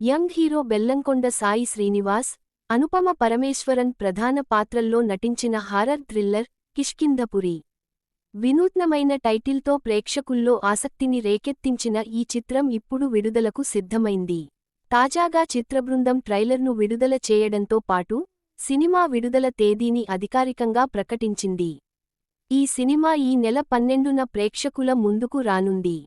Young hero Bellamkonda Sai Srinivas, Anupama Parameswaran ప్రధాన పాత్రల్లో నటించిన హారర్ థ్రిల్లర్ కిష్కింధపురి. వినూత్నమైన టైటిల్తో ప్రేక్షకుల్లో ఆసక్తిని రేకెత్తించిన ఈ చిత్రం ఇప్పుడు విడుదలకు సిద్ధమైంది. తాజాగా చిత్రబృందం ట్రైలర్ను విడుదల చేయడంతో పాటు సినిమా విడుదల తేదీని అధికారికంగా ప్రకటించింది. ఈ సినిమా ఈ నెల 12న ప్రేక్షకుల ముందుకు రానుంది.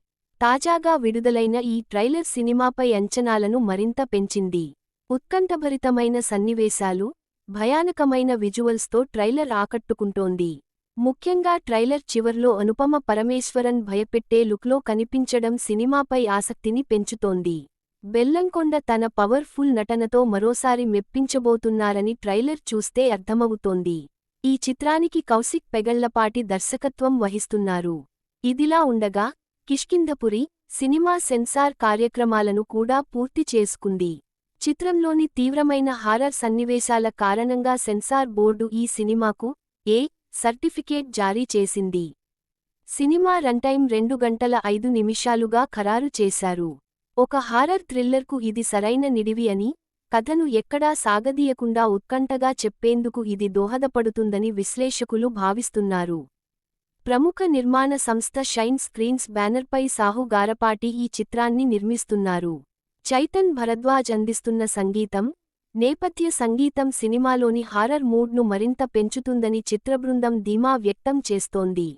తాజాగా విడుదలైన ఈ ట్రైలర్ సినిమాపై అంచనాలను మరింత పెంచింది. ఉత్కంఠభరితమైన సన్నివేశాలు, భయానకమైన విజువల్స్తో ట్రైలర్ ఆకట్టుకుంటోంది. ముఖ్యంగా ట్రైలర్ చివర్లో అనుపమ పరమేశ్వరన్ భయపెట్టే లుక్లో కనిపించడం సినిమాపై ఆసక్తిని పెంచుతోంది. బెల్లంకొండ తన పవర్ఫుల్ నటనతో మరోసారి మెప్పించబోతున్నారని ట్రైలర్ చూస్తే అర్థమవుతోంది. ఈ చిత్రానికి కౌశిక్ పెగళ్లపాటి దర్శకత్వం వహిస్తున్నారు. ఇదిలా ఉండగా కిష్కింధపురి సినిమా సెన్సార్ కార్యక్రమాలను కూడా పూర్తి చేసుకుంది. చిత్రంలోని తీవ్రమైన హారర్ సన్నివేశాల కారణంగా సెన్సార్ బోర్డు ఈ సినిమాకు ఏ సర్టిఫికేట్ జారీ చేసింది. సినిమా రన్టైమ్ 2 గంటల 5 నిమిషాలుగా ఖరారు చేశారు. ఒక హారర్ థ్రిల్లర్కు ఇది సరైన నిడివి అని, కథను ఎక్కడా సాగదీయకుండా ఉత్కంఠగా చెప్పేందుకు ఇది దోహదపడుతుందని విశ్లేషకులు భావిస్తున్నారు. ప్రముఖ నిర్మాణ సంస్థ షైన్ స్క్రీన్స్ బ్యానర్పై సాహు గారపాటి ఈ చిత్రాన్ని నిర్మిస్తున్నారు. చైతన్ భరద్వాజ్ అందిస్తున్న సంగీతం, నేపథ్య సంగీతం సినిమాలోని హారర్ మూడ్ను మరింత పెంచుతుందని చిత్రబృందం ధీమా వ్యక్తం చేస్తోంది.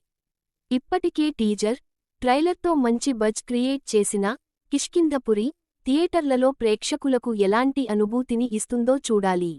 ఇప్పటికే టీజర్, ట్రైలర్తో మంచి బజ్ క్రియేట్ చేసిన కిష్కింధపురి థియేటర్లలో ప్రేక్షకులకు ఎలాంటి అనుభూతిని ఇస్తుందో చూడాలి.